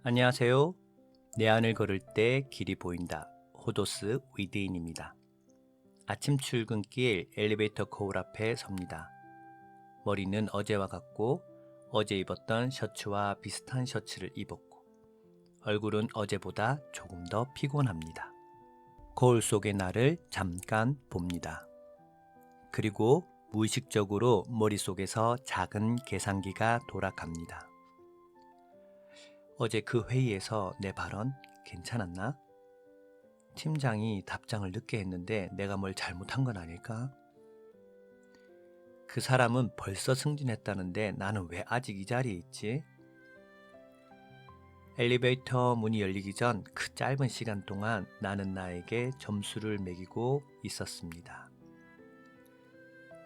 안녕하세요. 내 안을 걸을 때 길이 보인다. 호도스 위드인입니다. 아침 출근길 엘리베이터 거울 앞에 섭니다. 머리는 어제와 같고 어제 입었던 셔츠와 비슷한 셔츠를 입었고 얼굴은 어제보다 조금 더 피곤합니다. 거울 속의 나를 잠깐 봅니다. 그리고 무의식적으로 머릿속에서 작은 계산기가 돌아갑니다. 어제 그 회의에서 내 발언 괜찮았나? 팀장이 답장을 늦게 했는데 내가 뭘 잘못한 건 아닐까? 그 사람은 벌써 승진했다는데 나는 왜 아직 이 자리에 있지? 엘리베이터 문이 열리기 전 그 짧은 시간 동안 나는 나에게 점수를 매기고 있었습니다.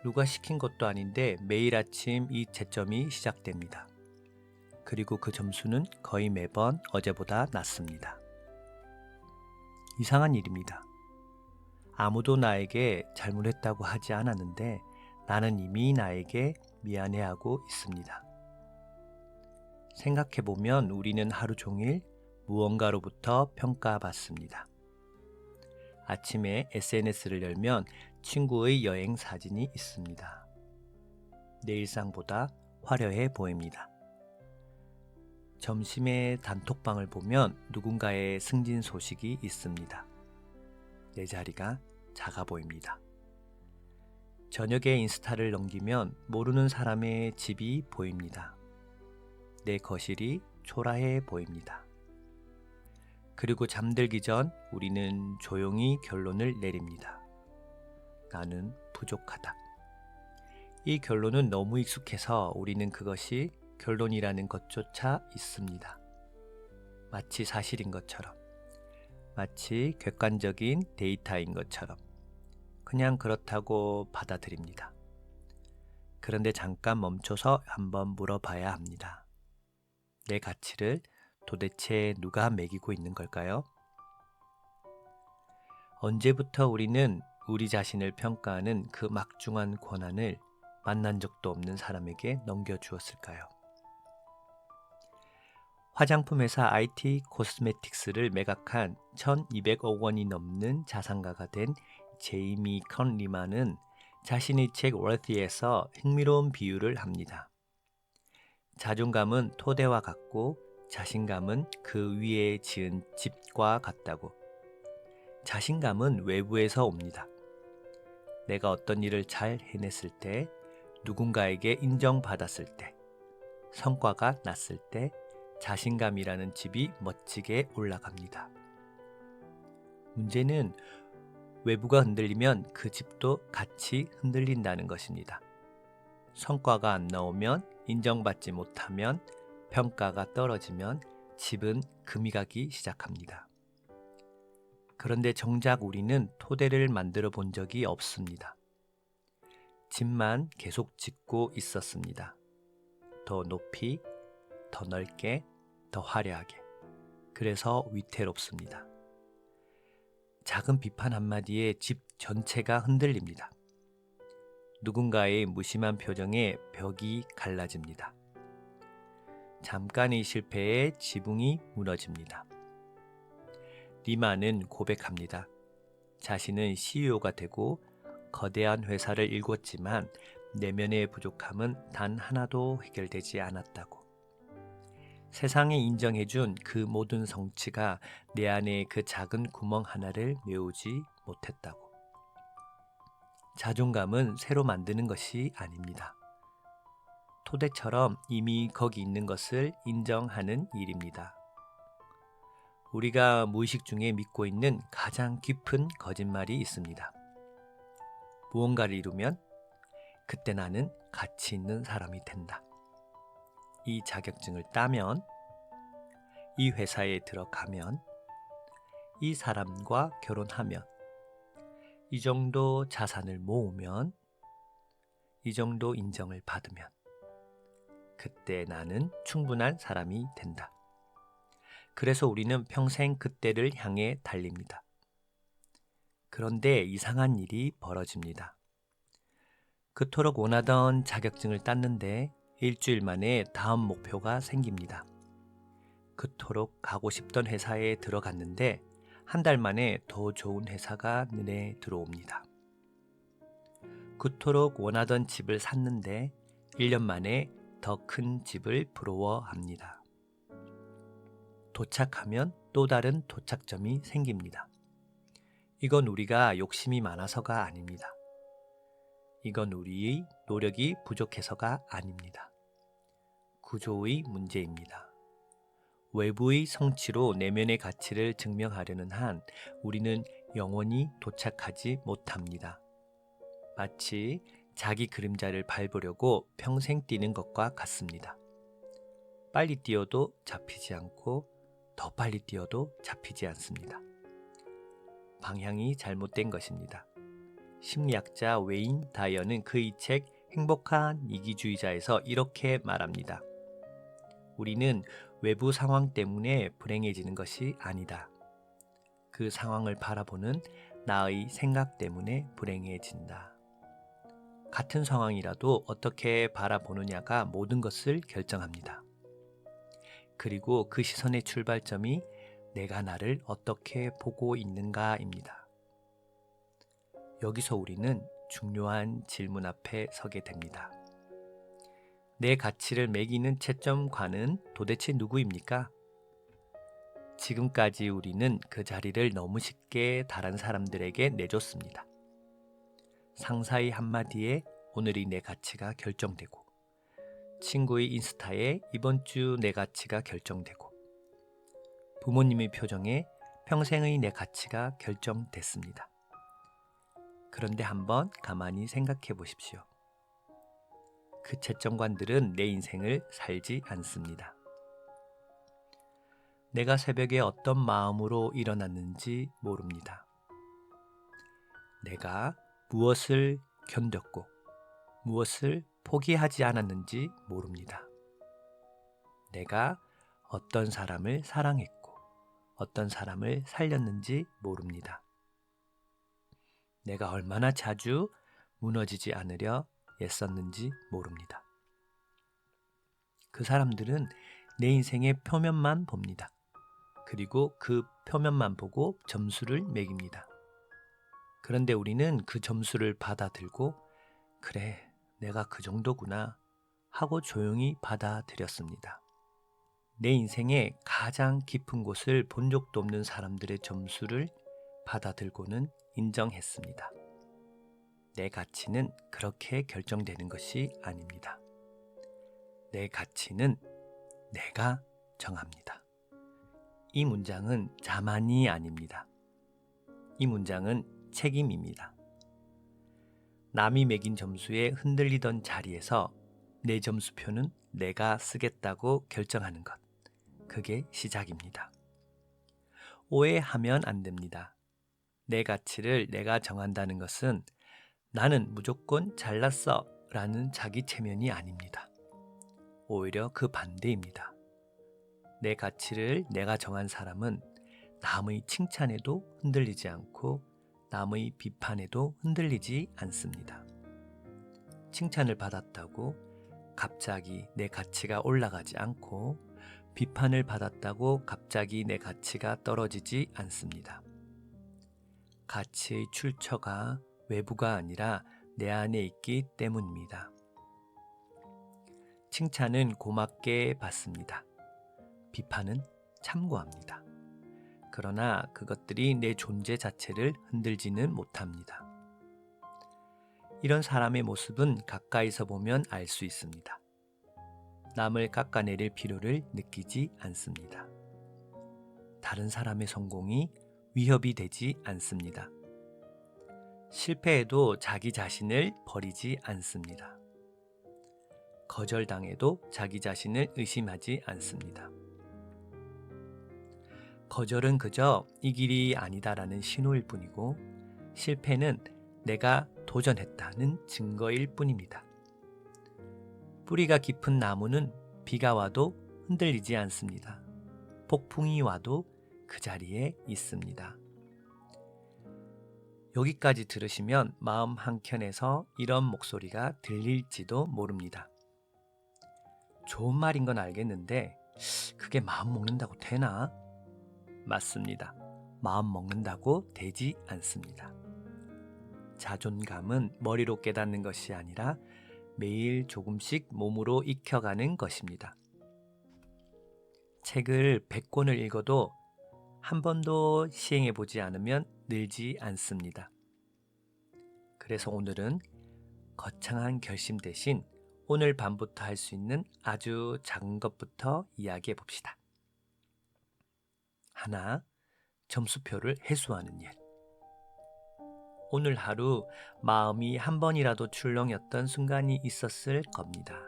누가 시킨 것도 아닌데 매일 아침 이 채점이 시작됩니다. 그리고 그 점수는 거의 매번 어제보다 낮습니다. 이상한 일입니다. 아무도 나에게 잘못했다고 하지 않았는데 나는 이미 나에게 미안해하고 있습니다. 생각해보면 우리는 하루 종일 무언가로부터 평가받습니다. 아침에 SNS를 열면 친구의 여행 사진이 있습니다. 내 일상보다 화려해 보입니다. 점심에 단톡방을 보면 누군가의 승진 소식이 있습니다. 내 자리가 작아 보입니다. 저녁에 인스타를 넘기면 모르는 사람의 집이 보입니다. 내 거실이 초라해 보입니다. 그리고 잠들기 전 우리는 조용히 결론을 내립니다. 나는 부족하다. 이 결론은 너무 익숙해서 우리는 그것이 결론이라는 것조차 있습니다. 마치 사실인 것처럼, 마치 객관적인 데이터인 것처럼 그냥 그렇다고 받아들입니다. 그런데 잠깐 멈춰서 한번 물어봐야 합니다. 내 가치를 도대체 누가 매기고 있는 걸까요? 언제부터 우리는 우리 자신을 평가하는 그 막중한 권한을 만난 적도 없는 사람에게 넘겨주었을까요? 화장품 회사 IT 코스메틱스를 매각한 1200억 원이 넘는 자산가가 된 제이미 컨리만은 자신의 책 월티에서 흥미로운 비유를 합니다. 자존감은 토대와 같고 자신감은 그 위에 지은 집과 같다고. 자신감은 외부에서 옵니다. 내가 어떤 일을 잘 해냈을 때, 누군가에게 인정받았을 때, 성과가 났을 때 자신감이라는 집이 멋지게 올라갑니다. 문제는 외부가 흔들리면 그 집도 같이 흔들린다는 것입니다. 성과가 안 나오면, 인정받지 못하면, 평가가 떨어지면 집은 금이 가기 시작합니다. 그런데 정작 우리는 토대를 만들어 본 적이 없습니다. 집만 계속 짓고 있었습니다. 더 높이, 더 넓게, 더 화려하게. 그래서 위태롭습니다. 작은 비판 한마디에 집 전체가 흔들립니다. 누군가의 무심한 표정에 벽이 갈라집니다. 잠깐의 실패에 지붕이 무너집니다. 리만은 고백합니다. 자신은 CEO가 되고 거대한 회사를 일궜지만 내면의 부족함은 단 하나도 해결되지 않았다고. 세상에 인정해준 그 모든 성취가 내 안에 그 작은 구멍 하나를 메우지 못했다고. 자존감은 새로 만드는 것이 아닙니다. 토대처럼 이미 거기 있는 것을 인정하는 일입니다. 우리가 무의식 중에 믿고 있는 가장 깊은 거짓말이 있습니다. 무언가를 이루면 그때 나는 가치 있는 사람이 된다. 이 자격증을 따면, 이 회사에 들어가면, 이 사람과 결혼하면, 이 정도 자산을 모으면, 이 정도 인정을 받으면 그때 나는 충분한 사람이 된다. 그래서 우리는 평생 그때를 향해 달립니다. 그런데 이상한 일이 벌어집니다. 그토록 원하던 자격증을 땄는데 일주일 만에 다음 목표가 생깁니다. 그토록 가고 싶던 회사에 들어갔는데 한 달 만에 더 좋은 회사가 눈에 들어옵니다. 그토록 원하던 집을 샀는데 1년 만에 더 큰 집을 부러워합니다. 도착하면 또 다른 도착점이 생깁니다. 이건 우리가 욕심이 많아서가 아닙니다. 이건 우리의 노력이 부족해서가 아닙니다. 구조의 문제입니다. 외부의 성취로 내면의 가치를 증명하려는 한 우리는 영원히 도착하지 못합니다. 마치 자기 그림자를 밟으려고 평생 뛰는 것과 같습니다. 빨리 뛰어도 잡히지 않고 더 빨리 뛰어도 잡히지 않습니다. 방향이 잘못된 것입니다. 심리학자 웨인 다이어는 그의 책 행복한 이기주의자에서 이렇게 말합니다. 우리는 외부 상황 때문에 불행해지는 것이 아니다. 그 상황을 바라보는 나의 생각 때문에 불행해진다. 같은 상황이라도 어떻게 바라보느냐가 모든 것을 결정합니다. 그리고 그 시선의 출발점이 내가 나를 어떻게 보고 있는가입니다. 여기서 우리는 중요한 질문 앞에 서게 됩니다. 내 가치를 매기는 채점관은 도대체 누구입니까? 지금까지 우리는 그 자리를 너무 쉽게 다른 사람들에게 내줬습니다. 상사의 한마디에 오늘의 내 가치가 결정되고, 친구의 인스타에 이번 주 내 가치가 결정되고, 부모님의 표정에 평생의 내 가치가 결정됐습니다. 그런데 한번 가만히 생각해 보십시오. 그 채점관들은 내 인생을 살지 않습니다. 내가 새벽에 어떤 마음으로 일어났는지 모릅니다. 내가 무엇을 견뎠고 무엇을 포기하지 않았는지 모릅니다. 내가 어떤 사람을 사랑했고 어떤 사람을 살렸는지 모릅니다. 내가 얼마나 자주 무너지지 않으려 애썼는지 모릅니다. 그 사람들은 내 인생의 표면만 봅니다. 그리고 그 표면만 보고 점수를 매깁니다. 그런데 우리는 그 점수를 받아들고 그래, 내가 그 정도구나 하고 조용히 받아들였습니다. 내 인생의 가장 깊은 곳을 본 적도 없는 사람들의 점수를 받아들고는 인정했습니다. 내 가치는 그렇게 결정되는 것이 아닙니다. 내 가치는 내가 정합니다. 이 문장은 자만이 아닙니다. 이 문장은 책임입니다. 남이 매긴 점수에 흔들리던 자리에서 내 점수표는 내가 쓰겠다고 결정하는 것. 그게 시작입니다. 오해하면 안 됩니다. 내 가치를 내가 정한다는 것은 나는 무조건 잘났어 라는 자기 체면이 아닙니다. 오히려 그 반대입니다. 내 가치를 내가 정한 사람은 남의 칭찬에도 흔들리지 않고 남의 비판에도 흔들리지 않습니다. 칭찬을 받았다고 갑자기 내 가치가 올라가지 않고 비판을 받았다고 갑자기 내 가치가 떨어지지 않습니다. 가치의 출처가 외부가 아니라 내 안에 있기 때문입니다. 칭찬은 고맙게 받습니다. 비판은 참고합니다. 그러나 그것들이 내 존재 자체를 흔들지는 못합니다. 이런 사람의 모습은 가까이서 보면 알 수 있습니다. 남을 깎아내릴 필요를 느끼지 않습니다. 다른 사람의 성공이 위협이 되지 않습니다. 실패해도 자기 자신을 버리지 않습니다. 거절당해도 자기 자신을 의심하지 않습니다. 거절은 그저 이 길이 아니다라는 신호일 뿐이고 실패는 내가 도전했다는 증거일 뿐입니다. 뿌리가 깊은 나무는 비가 와도 흔들리지 않습니다. 폭풍이 와도 그 자리에 있습니다. 여기까지 들으시면 마음 한켠에서 이런 목소리가 들릴지도 모릅니다. 좋은 말인 건 알겠는데 그게 마음 먹는다고 되나? 맞습니다. 마음 먹는다고 되지 않습니다. 자존감은 머리로 깨닫는 것이 아니라 매일 조금씩 몸으로 익혀가는 것입니다. 책을 100권을 읽어도 한 번도 시행해 보지 않으면 늘지 않습니다. 그래서 오늘은 거창한 결심 대신 오늘 밤부터 할 수 있는 아주 작은 것부터 이야기해 봅시다. 하나, 점수표를 회수하는 일. 오늘 하루 마음이 한 번이라도 출렁였던 순간이 있었을 겁니다.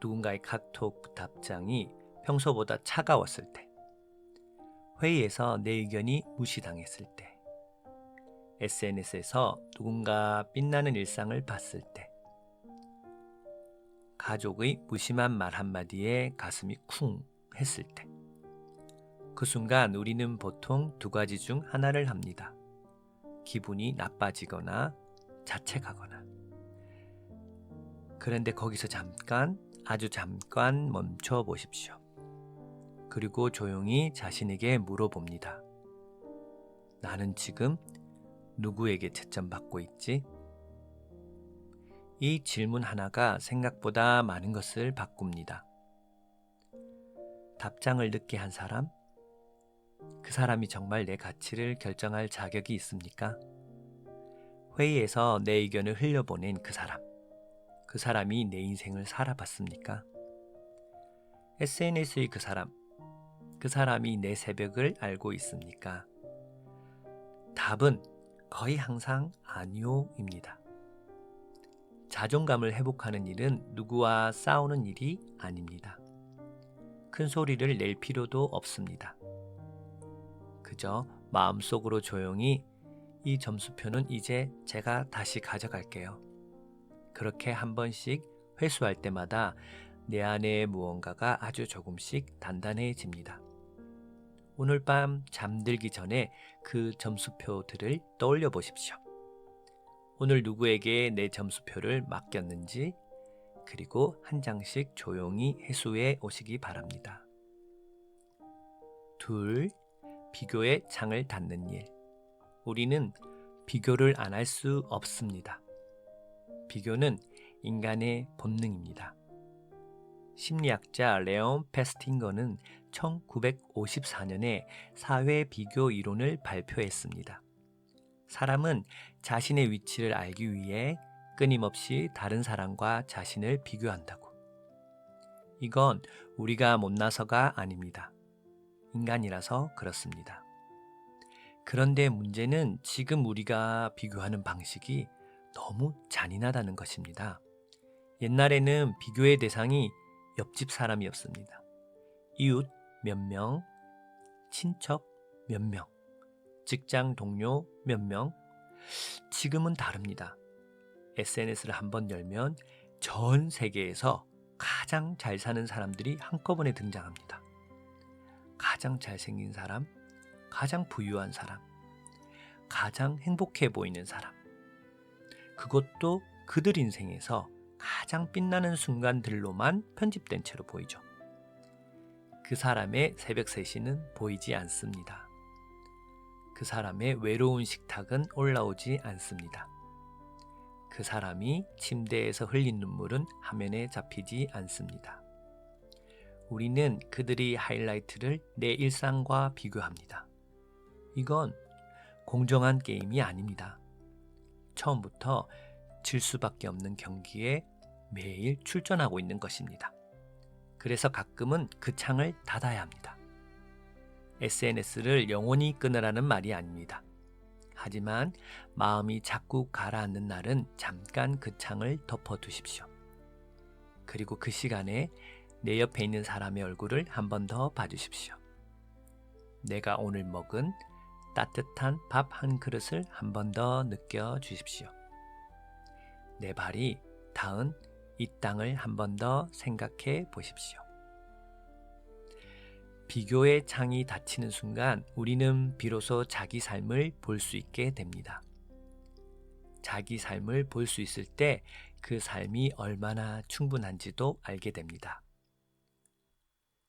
누군가의 카톡 답장이 평소보다 차가웠을 때, 회의에서 내 의견이 무시당했을 때, SNS에서 누군가 빛나는 일상을 봤을 때, 가족의 무심한 말 한마디에 가슴이 쿵 했을 때, 그 순간 우리는 보통 두 가지 중 하나를 합니다. 기분이 나빠지거나 자책하거나. 그런데 거기서 잠깐, 아주 잠깐 멈춰 보십시오. 그리고 조용히 자신에게 물어봅니다. 나는 지금 누구에게 채점받고 있지? 이 질문 하나가 생각보다 많은 것을 바꿉니다. 답장을 늦게 한 사람? 그 사람이 정말 내 가치를 결정할 자격이 있습니까? 회의에서 내 의견을 흘려보낸 그 사람. 그 사람이 내 인생을 살아봤습니까? SNS의 그 사람. 그 사람이 내 새벽을 알고 있습니까? 답은 거의 항상 아니오입니다. 자존감을 회복하는 일은 누구와 싸우는 일이 아닙니다. 큰 소리를 낼 필요도 없습니다. 그저 마음속으로 조용히 이 점수표는 이제 제가 다시 가져갈게요. 그렇게 한 번씩 회수할 때마다 내 안에 무언가가 아주 조금씩 단단해집니다. 오늘 밤 잠들기 전에 그 점수표들을 떠올려 보십시오. 오늘 누구에게 내 점수표를 맡겼는지, 그리고 한 장씩 조용히 회수해 오시기 바랍니다. 둘, 비교의 창을 닫는 일. 우리는 비교를 안 할 수 없습니다. 비교는 인간의 본능입니다. 심리학자 레온 페스팅거는 1954년에 사회 비교 이론을 발표했습니다. 사람은 자신의 위치를 알기 위해 끊임없이 다른 사람과 자신을 비교한다고. 이건 우리가 못나서가 아닙니다. 인간이라서 그렇습니다. 그런데 문제는 지금 우리가 비교하는 방식이 너무 잔인하다는 것입니다. 옛날에는 비교의 대상이 옆집 사람이었습니다. 이웃 몇 명, 친척 몇 명, 직장 동료 몇 명. 지금은 다릅니다. SNS를 한번 열면 전 세계에서 가장 잘 사는 사람들이 한꺼번에 등장합니다. 가장 잘생긴 사람, 가장 부유한 사람, 가장 행복해 보이는 사람. 그것도 그들 인생에서 가장 빛나는 순간들로만 편집된 채로 보이죠. 그 사람의 새벽 3시는 보이지 않습니다. 그 사람의 외로운 식탁은 올라오지 않습니다. 그 사람이 침대에서 흘린 눈물은 화면에 잡히지 않습니다. 우리는 그들의 하이라이트를 내 일상과 비교합니다. 이건 공정한 게임이 아닙니다. 처음부터 질 수밖에 없는 경기에 매일 출전하고 있는 것입니다. 그래서 가끔은 그 창을 닫아야 합니다. SNS를 영원히 끊으라는 말이 아닙니다. 하지만 마음이 자꾸 가라앉는 날은 잠깐 그 창을 덮어두십시오. 그리고 그 시간에 내 옆에 있는 사람의 얼굴을 한 번 더 봐주십시오. 내가 오늘 먹은 따뜻한 밥 한 그릇을 한 번 더 느껴주십시오. 내 발이 닿은 이 땅을 한 번 더 생각해 보십시오. 비교의 창이 닫히는 순간 우리는 비로소 자기 삶을 볼 수 있게 됩니다. 자기 삶을 볼 수 있을 때 그 삶이 얼마나 충분한지도 알게 됩니다.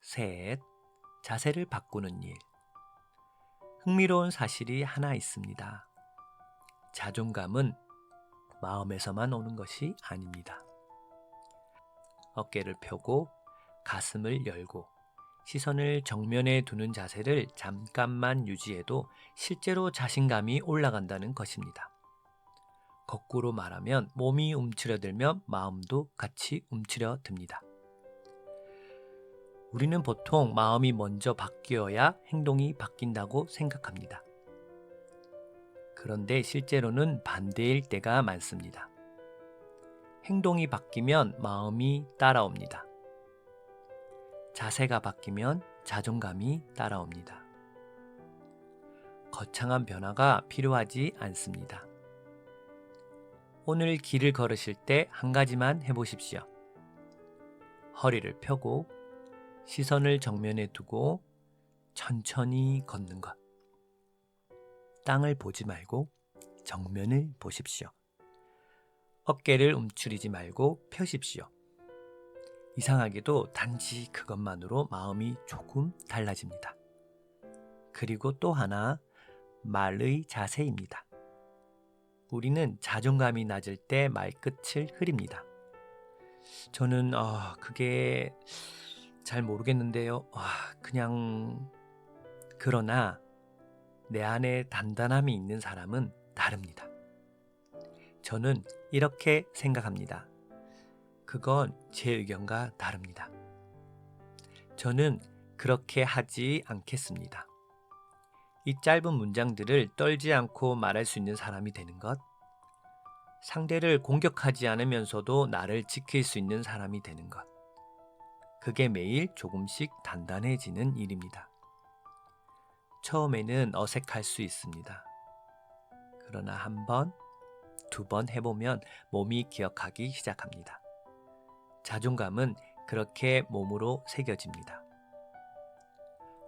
셋, 자세를 바꾸는 일. 흥미로운 사실이 하나 있습니다. 자존감은 마음에서만 오는 것이 아닙니다. 어깨를 펴고 가슴을 열고 시선을 정면에 두는 자세를 잠깐만 유지해도 실제로 자신감이 올라간다는 것입니다. 거꾸로 말하면 몸이 움츠려들면 마음도 같이 움츠려듭니다. 우리는 보통 마음이 먼저 바뀌어야 행동이 바뀐다고 생각합니다. 그런데 실제로는 반대일 때가 많습니다. 행동이 바뀌면 마음이 따라옵니다. 자세가 바뀌면 자존감이 따라옵니다. 거창한 변화가 필요하지 않습니다. 오늘 길을 걸으실 때 한 가지만 해보십시오. 허리를 펴고 시선을 정면에 두고 천천히 걷는 것. 땅을 보지 말고 정면을 보십시오. 어깨를 움츠리지 말고 펴십시오. 이상하게도 단지 그것만으로 마음이 조금 달라집니다. 그리고 또 하나, 말의 자세입니다. 우리는 자존감이 낮을 때 말끝을 흐립니다. 저는 그게 잘 모르겠는데요. 그냥 그러나 내 안에 단단함이 있는 사람은 다릅니다. 저는 이렇게 생각합니다. 그건 제 의견과 다릅니다. 저는 그렇게 하지 않겠습니다. 이 짧은 문장들을 떨지 않고 말할 수 있는 사람이 되는 것, 상대를 공격하지 않으면서도 나를 지킬 수 있는 사람이 되는 것, 그게 매일 조금씩 단단해지는 일입니다. 처음에는 어색할 수 있습니다. 그러나 한 번, 두 번 해보면 몸이 기억하기 시작합니다. 자존감은 그렇게 몸으로 새겨집니다.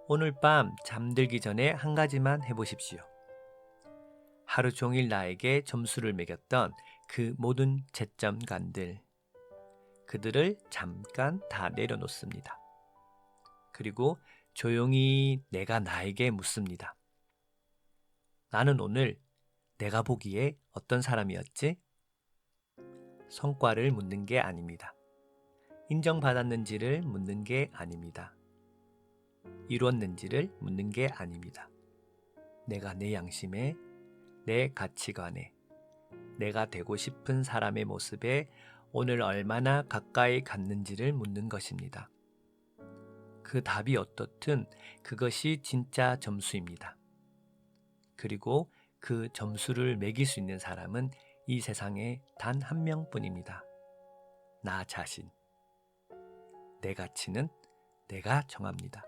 오늘 밤 잠들기 전에 한 가지만 해보십시오. 하루 종일 나에게 점수를 매겼던 그 모든 채점관들, 그들을 잠깐 다 내려놓습니다. 그리고 조용히 내가 나에게 묻습니다. 나는 오늘 내가 보기에 어떤 사람이었지? 성과를 묻는 게 아닙니다. 인정받았는지를 묻는 게 아닙니다. 이루었는지를 묻는 게 아닙니다. 내가 내 양심에, 내 가치관에, 내가 되고 싶은 사람의 모습에 오늘 얼마나 가까이 갔는지를 묻는 것입니다. 그 답이 어떻든 그것이 진짜 점수입니다. 그리고 그 점수를 매길 수 있는 사람은 이 세상에 단 한 명뿐입니다. 나 자신. 내 가치는 내가 정합니다.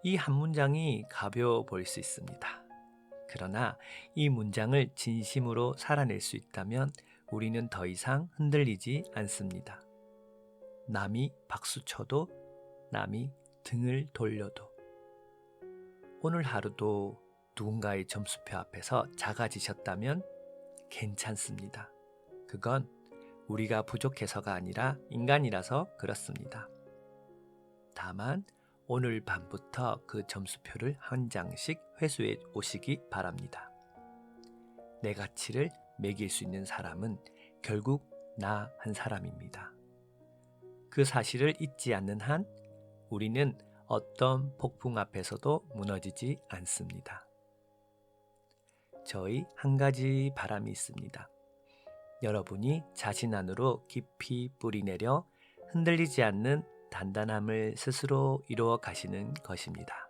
이 한 문장이 가벼워 보일 수 있습니다. 그러나 이 문장을 진심으로 살아낼 수 있다면 우리는 더 이상 흔들리지 않습니다. 남이 박수쳐도, 남이 등을 돌려도. 오늘 하루도 누군가의 점수표 앞에서 작아지셨다면 괜찮습니다. 그건 우리가 부족해서가 아니라 인간이라서 그렇습니다. 다만 오늘 밤부터 그 점수표를 한 장씩 회수해 오시기 바랍니다. 내 가치를 매길 수 있는 사람은 결국 나 한 사람입니다. 그 사실을 잊지 않는 한 우리는 어떤 폭풍 앞에서도 무너지지 않습니다. 저희 한 가지 바람이 있습니다. 여러분이 자신 안으로 깊이 뿌리내려 흔들리지 않는 단단함을 스스로 이루어 가시는 것입니다.